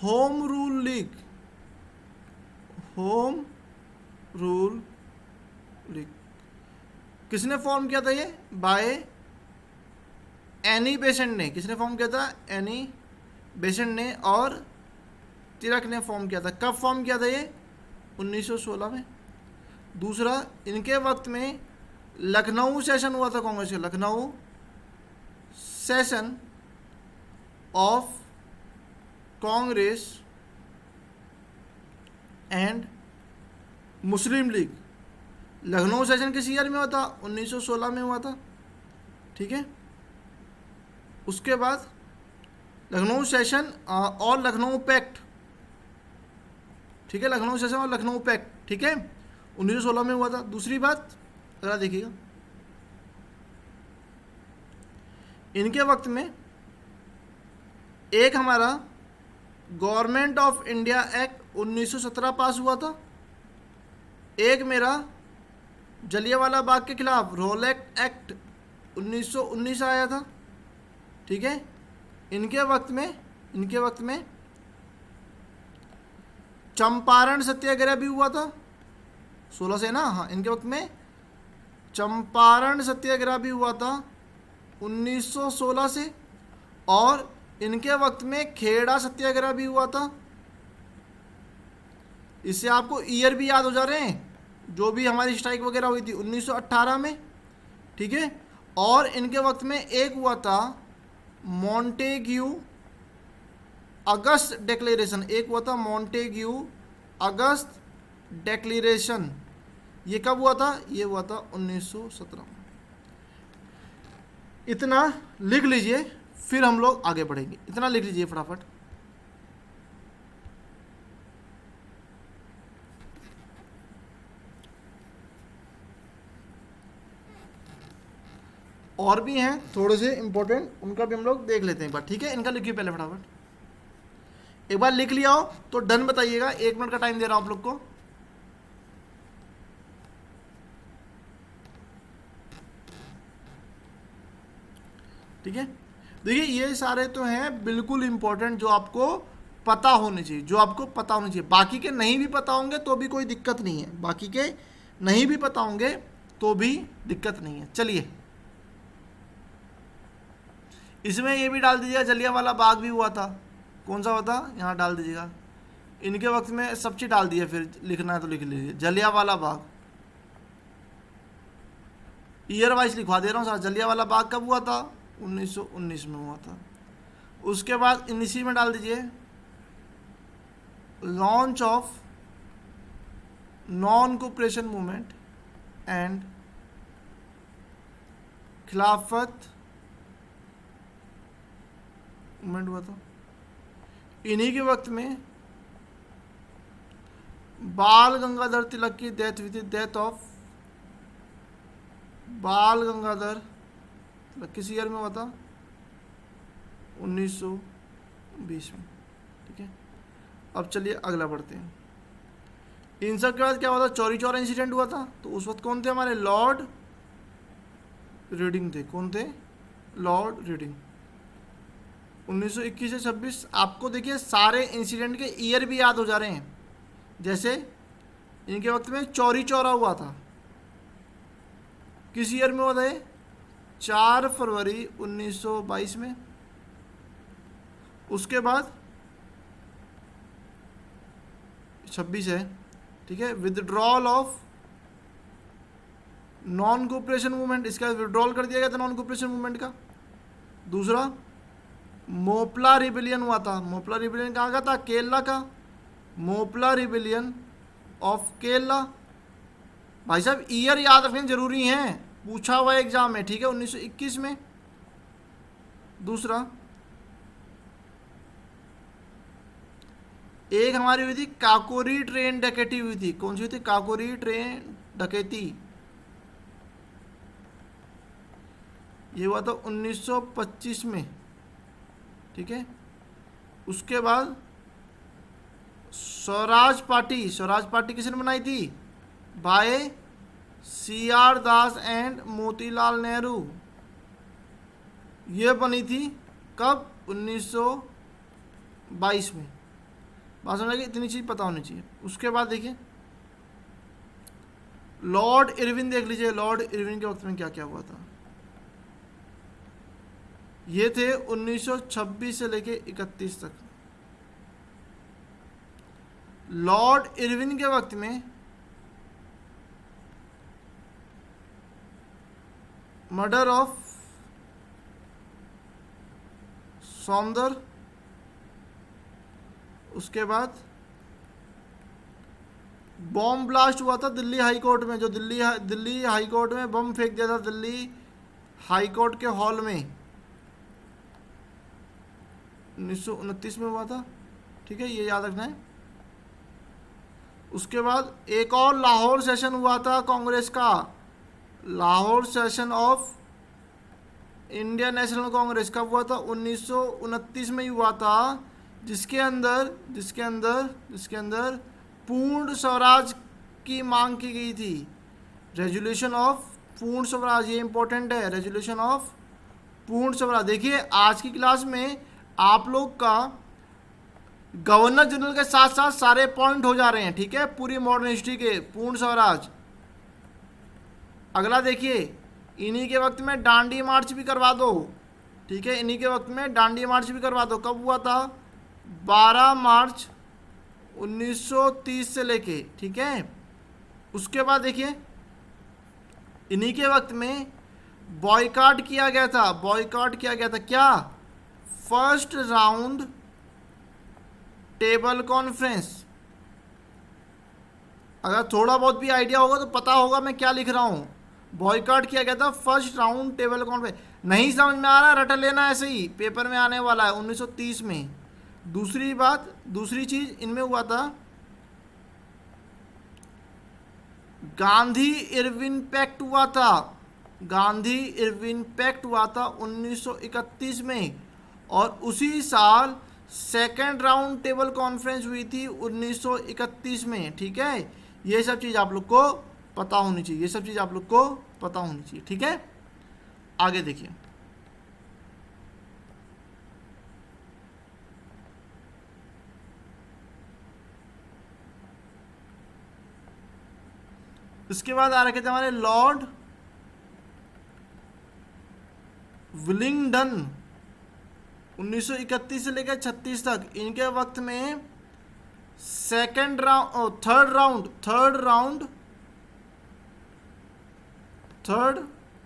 home rule league. किसने फॉर्म किया था? ये बाय एनी बेसेंट ने। किसने फॉर्म किया था? एनी बेसेंट ने। और तिलक ने फॉर्म किया था। कब फॉर्म किया था ये? 1916 में। दूसरा इनके वक्त में लखनऊ सेशन हुआ था कांग्रेस का, Lucknow session of Congress and Muslim league. Lucknow session किस ईयर में हुआ था? 1916 में हुआ था। ठीक है, उसके बाद लखनऊ सेशन और लखनऊ पैक्ट। ठीक है, लखनऊ सेशन और लखनऊ पैक्ट। ठीक है, 1916 में हुआ था। दूसरी बात जरा देखिएगा, इनके वक्त में एक हमारा गवर्नमेंट ऑफ इंडिया एक्ट 1917 पास हुआ था। एक मेरा जलियांवाला बाग के खिलाफ रोलेट एक्ट 1919 आया था। ठीक है, इनके वक्त में चंपारण सत्याग्रह भी हुआ था 16 से ना। हाँ, इनके वक्त में चंपारण सत्याग्रह भी हुआ था 1916 से। और इनके वक्त में खेड़ा सत्याग्रह भी हुआ था। इससे आपको ईयर भी याद हो जा रहे हैं, जो भी हमारी स्ट्राइक वगैरह हुई थी 1918 में। ठीक है, और इनके वक्त में एक हुआ था मॉन्टेग्यू अगस्त डिक्लेरेशन। एक हुआ था मॉन्टेग्यू अगस्त डिक्लेरेशन। ये कब हुआ था? ये हुआ था 1917 में। इतना लिख लीजिए, फिर हम लोग आगे बढ़ेंगे। इतना लिख लीजिए फटाफट। और भी हैं थोड़े से इंपॉर्टेंट, उनका भी हम लोग देख लेते हैं एक बार, ठीक है। इनका लिखिए पहले फटाफट, एक बार लिख लिया हो तो डन बताइएगा, 1 मिनट का टाइम दे रहा हूं आप लोग को। ठीक है, देखिए ये सारे तो हैं बिल्कुल इंपॉर्टेंट जो आपको पता होने चाहिए, जो आपको पता होने चाहिए। बाकी के नहीं भी पता होंगे तो भी कोई दिक्कत नहीं है, बाकी के नहीं भी पता होंगे तो भी दिक्कत नहीं है। चलिए इसमें ये भी डाल दीजिएगा, जलियांवाला बाग भी हुआ था, कौन सा हुआ था यहाँ डाल दीजिएगा। इनके वक्त में सब चीज डाल दिया, फिर लिखना है तो लिख लीजिए जलियांवाला बाग, ईयर वाइज लिखवा दे रहा हूँ सर। जलियांवाला बाग कब हुआ था? 1919 में हुआ था। उसके बाद इसी में डाल दीजिए launch of non cooperation movement and खिलाफत मूवमेंट हुआ था। इन्हीं के वक्त में बाल गंगाधर तिलक की डेथ हुई थी, डेथ ऑफ बाल गंगाधर तिलक किस ईयर में हुआ था? 1920 में। ठीक है, अब चलिए अगला बढ़ते हैं। इन सब के बाद क्या हुआ था? चौरी चौरा इंसिडेंट हुआ था। तो उस वक्त कौन थे हमारे? लॉर्ड रीडिंग थे। कौन थे? Lord reading. 1921 से 26। आपको देखिए सारे इंसिडेंट के ईयर भी याद हो जा रहे हैं। जैसे इनके वक्त में चौरी चौरा हुआ था, किस ईयर में हुआ था? 4 फरवरी 1922 में। उसके बाद 26 है, ठीक है। Withdrawal of non cooperation movement, इसका विड्रॉल कर दिया गया था नॉन कोऑपरेशन मूवमेंट का। दूसरा मोपला रिबिलियन हुआ था। मोपला रिबिलियन कहाँ का था? केरला का। Moplah rebellion of Kerala. भाई साहब ईयर याद रखने जरूरी है, पूछा हुआ एग्जाम में, ठीक है। 1921 में। दूसरा एक हमारी हुई थी काकोरी ट्रेन डकैती हुई थी। कौन सी हुई थी? काकोरी ट्रेन डकैती। ये हुआ था 1925 में, ठीक है। उसके बाद स्वराज पार्टी। स्वराज पार्टी किसने बनाई थी? By CR Das and Motilal Nehru. ये बनी थी कब? 1922 में। बात समझ, इतनी चीज पता होनी चाहिए। उसके बाद देखिए लॉर्ड इरविन देख लीजिए। लॉर्ड इरविन के वक्त में क्या क्या हुआ था? ये थे 1926 से लेके 31 तक। लॉर्ड इरविन के वक्त में मर्डर ऑफ सौंदर। उसके बाद बॉम्ब ब्लास्ट हुआ था दिल्ली हाई कोर्ट में, जो दिल्ली हाई कोर्ट में बम फेंक दिया था, दिल्ली हाई कोर्ट के हॉल में। 1929 में हुआ था, ठीक है, ये याद रखना है। उसके बाद एक और लाहौर सेशन हुआ था कांग्रेस का। Lahore session of Indian national Congress कब हुआ था? 1929 में ही हुआ था, जिसके अंदर पूर्ण स्वराज की मांग की गई थी। रेजोल्यूशन ऑफ पूर्ण स्वराज, ये इंपॉर्टेंट है, रेजोल्यूशन ऑफ पूर्ण स्वराज। देखिए आज की क्लास में आप लोग का गवर्नर जनरल के साथ साथ सारे पॉइंट हो जा रहे हैं, ठीक है, पूरी मॉडर्न हिस्ट्री के। पूर्ण स्वराज। अगला देखिए, इन्हीं के वक्त में डांडी मार्च भी करवा दो, ठीक है, इन्हीं के वक्त में डांडी मार्च भी करवा दो। कब हुआ था? 12 मार्च 1930 से लेके, ठीक है। उसके बाद देखिए इन्हीं के वक्त में बॉयकॉट किया गया था। बॉयकॉट किया गया था क्या? First round table conference. अगर थोड़ा बहुत भी आइडिया होगा तो पता होगा मैं क्या लिख रहा हूं। बॉयकॉट किया गया था फर्स्ट राउंड टेबल कॉन्फ्रेंस। नहीं समझ में आ रहा, रट लेना, ऐसे ही पेपर में आने वाला है। 1930 में। दूसरी चीज इनमें हुआ था गांधी इरविन पैक्ट हुआ था। गांधी इरविन पैक्ट हुआ था 1931 में, और उसी साल सेकेंड राउंड टेबल कॉन्फ्रेंस हुई थी 1931 में। ठीक है, ये सब चीज़ आप लोग को पता होनी चाहिए, ये सब चीज़ आप लोग को पता होनी चाहिए। ठीक है, आगे देखिए। इसके बाद आ रखे थे हमारे लॉर्ड विलिंगडन 1931 से लेकर 36 तक। इनके वक्त में थर्ड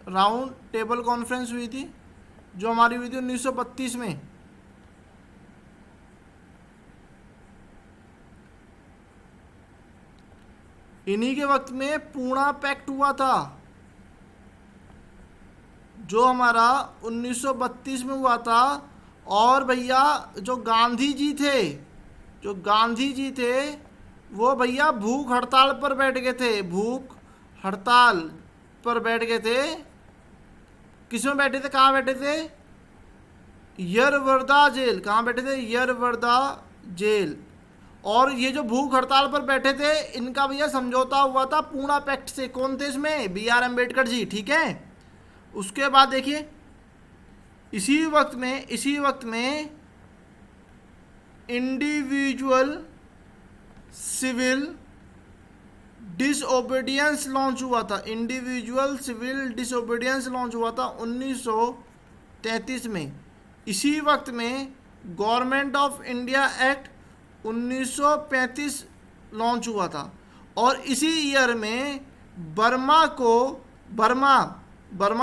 राउंड टेबल कॉन्फ्रेंस हुई थी, जो हमारी हुई थी 1932 में। इन्हीं के वक्त में पूना पैक्ट हुआ था, जो हमारा 1932 में हुआ था। और भैया जो गांधी जी थे वो भैया भूख हड़ताल पर बैठ गए थे, भूख हड़ताल पर बैठ गए थे। किसमें बैठे थे, कहाँ बैठे थे? यरवर्दा जेल। कहाँ बैठे थे? यरवर्दा जेल। और ये जो भूख हड़ताल पर बैठे थे, इनका भैया समझौता हुआ था पूना पैक्ट से। कौन थे इसमें? बी.आर. अम्बेडकर जी। ठीक है, उसके बाद देखिए इसी वक्त में इंडिविजुअल सिविल डिसओबीडियंस लॉन्च हुआ था। इंडिविजुअल सिविल डिसओबीडियंस लॉन्च हुआ था 1933 में। इसी वक्त में government of India act 1935 launch हुआ था। और इसी ईयर में बर्मा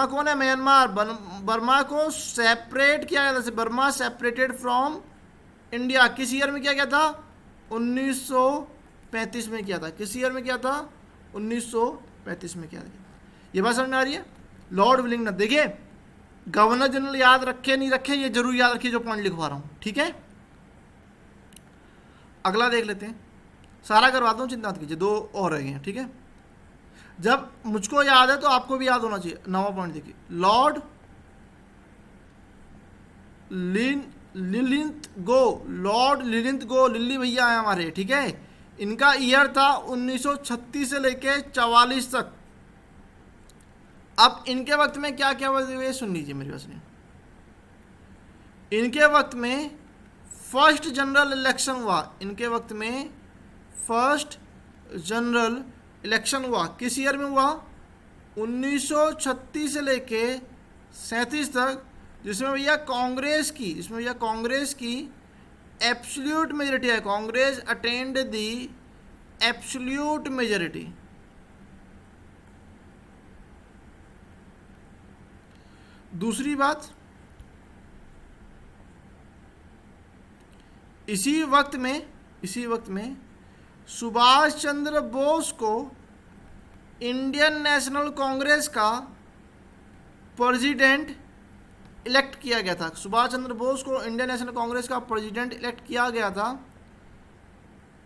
कौन है? म्यांमार। बर्मा को सेपरेट किया गया था। Burma separated from India. किस ईयर में किया गया था? 1935 में किया था। किस ईयर में किया था? 1935 में किया था। ये बात समझ में आ रही है? Lord Willingdon. देखिए, गवर्नर जनरल याद रखे नहीं रखे, ये जरूर याद रखिए जो पॉइंट लिखवा रहा हूँ। ठीक है, अगला देख लेते हैं। सारा करवाता हूँ, चिंता मत कीजिए, 2 और रह गए हैं। ठीक है, जब मुझको याद है तो आपको भी याद होना चाहिए। 9वां पॉइंट देखिए, लॉर्ड लिलिंथ गो, लिल्ली भैया है हमारे। ठीक है, इनका ईयर था 1936 से लेके 44 तक। अब इनके वक्त में क्या क्या हुआ सुन लीजिए मेरी बात सुनिए। इनके वक्त में फर्स्ट जनरल इलेक्शन हुआ। इनके वक्त में फर्स्ट जनरल इलेक्शन हुआ। किस ईयर में हुआ? 1936 से लेके 37 तक, जिसमें भैया कांग्रेस की एब्सोल्यूट मेजॉरिटी है। Congress attend the absolute majority. दूसरी बात, इसी वक्त में सुभाष चंद्र बोस को इंडियन नेशनल कांग्रेस का प्रेसिडेंट इलेक्ट किया गया था। सुभाष चंद्र बोस को इंडियन नेशनल कांग्रेस का प्रेसिडेंट इलेक्ट किया गया था।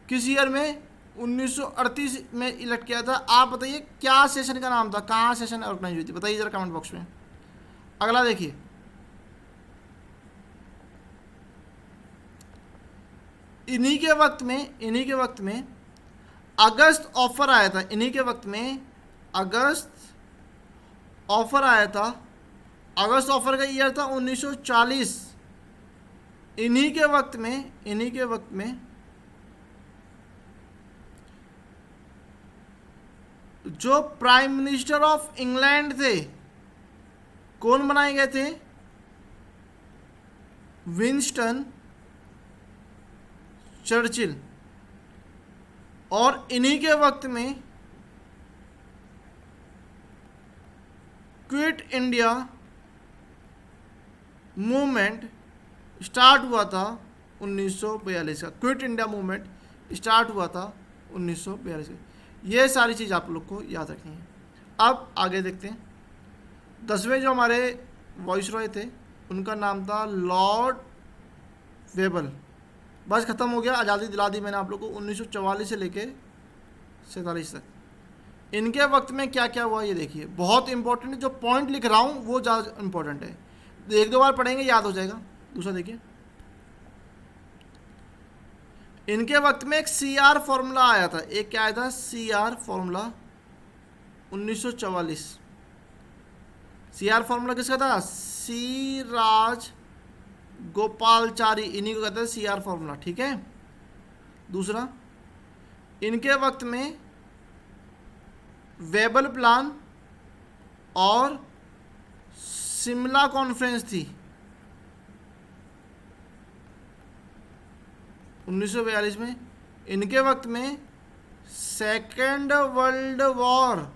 किस ईयर में? 1938 में इलेक्ट किया था। आप बताइए क्या सेशन का नाम था, कहाँ सेशन ऑर्गेनाइज हुई थी? बताइए जरा कमेंट बॉक्स में। अगला देखिए, इन्हीं के वक्त में अगस्त ऑफर आया था। अगस्त ऑफर का ईयर था 1940। इन्हीं के वक्त में जो प्राइम मिनिस्टर ऑफ इंग्लैंड थे, कौन बनाए गए थे? Winston Churchill. और इन्हीं के वक्त में क्विट इंडिया मूवमेंट स्टार्ट हुआ था 1942 का। क्विट इंडिया मूवमेंट स्टार्ट हुआ था 1942 का। ये सारी चीज़ आप लोग को याद रखनी है। अब आगे देखते हैं। 10वें जो हमारे वॉइसरॉय थे, उनका नाम था लॉर्ड वेबल। बस ख़त्म हो गया, आज़ादी दिला दी मैंने आप लोग को 1944 से लेके 47 तक। इनके वक्त में क्या क्या हुआ ये देखिए, बहुत इंपॉर्टेंट है, जो पॉइंट लिख रहा हूँ वो ज़्यादा इंपॉर्टेंट है, एक दो बार पढ़ेंगे याद हो जाएगा। दूसरा देखिए, इनके वक्त में एक CR फॉर्मूला आया था, एक क्या आया था, CR फॉर्मूला 1944। CR फॉर्मूला किसका था, सी राज गोपालचारी, इन्हीं को कहते हैं CR फॉर्मूला, ठीक है। दूसरा, इनके वक्त में वेबल प्लान और शिमला कॉन्फ्रेंस थी 1942 में। इनके वक्त में सेकेंड वर्ल्ड वॉर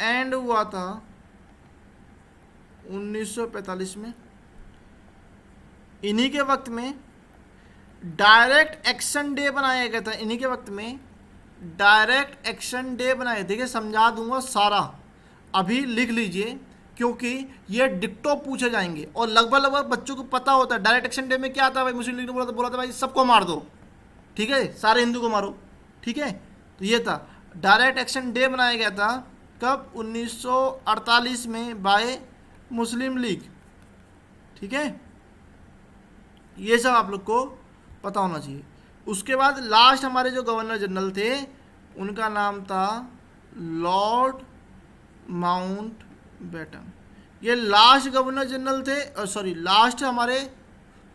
एंड हुआ था 1945 में। इन्हीं के वक्त में डायरेक्ट एक्शन डे बनाया गया था, इन्हीं के वक्त में डायरेक्ट एक्शन डे बनाए। देखिए समझा दूंगा सारा, अभी लिख लीजिए क्योंकि ये डिक्टो पूछे जाएंगे और लगभग बच्चों को पता होता है। डायरेक्ट एक्शन डे में क्या आता है भाई, मुस्लिम लीग ने बोला था भाई सबको मार दो, ठीक है, सारे हिंदू को मारो, ठीक है। तो ये था डायरेक्ट एक्शन डे बनाया गया था कब, 1948 में बाय मुस्लिम लीग, ठीक है। ये सब आप लोग को पता होना चाहिए। उसके बाद लास्ट हमारे जो गवर्नर जनरल थे उनका नाम था लॉर्ड माउंट बैटन। ये लास्ट गवर्नर जनरल थे, सॉरी लास्ट हमारे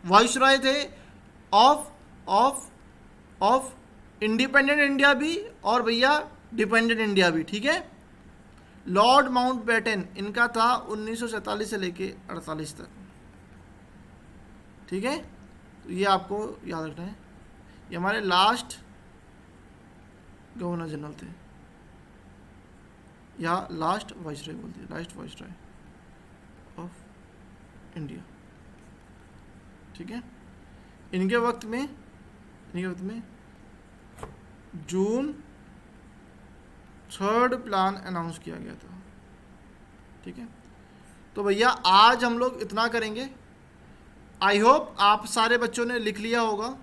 वाइसरॉय थे of of of independent India भी और भैया डिपेंडेंट इंडिया भी, ठीक है। लॉर्ड माउंट बैटन इनका था 1947 से लेके 48 तक, ठीक है। तो ये आपको याद रखना है, ये हमारे लास्ट गवर्नर जनरल थे या लास्ट वाइसरॉय बोलते हैं, लास्ट वाइसरॉय ऑफ इंडिया, ठीक है। इनके वक्त में जून 3 प्लान अनाउंस किया गया था, ठीक है। तो भैया आज हम लोग इतना करेंगे। आई होप आप सारे बच्चों ने लिख लिया होगा,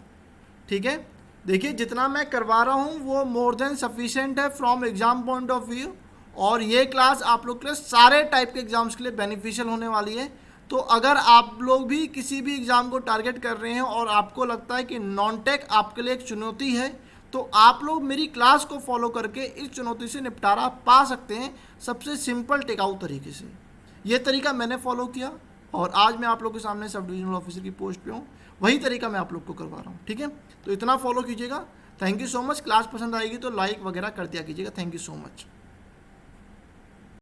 ठीक है। देखिए जितना मैं करवा रहा हूँ वो मोर देन सफिशिएंट है from exam point of view, और ये क्लास आप लोग के लिए सारे टाइप के एग्जाम्स के लिए बेनिफिशियल होने वाली है। तो अगर आप लोग भी किसी भी एग्ज़ाम को टारगेट कर रहे हैं और आपको लगता है कि नॉन टेक आपके लिए एक चुनौती है, तो आप लोग मेरी क्लास को फॉलो करके इस चुनौती से निपटारा पा सकते हैं सबसे सिंपल टेकआउट तरीके से। ये तरीका मैंने फॉलो किया और आज मैं आप लोग के सामने सब डिविजनल ऑफिसर की पोस्ट पे हूँ, वही तरीका मैं आप लोग को करवा रहा हूँ, ठीक है। तो इतना फॉलो कीजिएगा। Thank you so much. Class पसंद आएगी तो लाइक वगैरह कर दिया कीजिएगा। Thank you so much.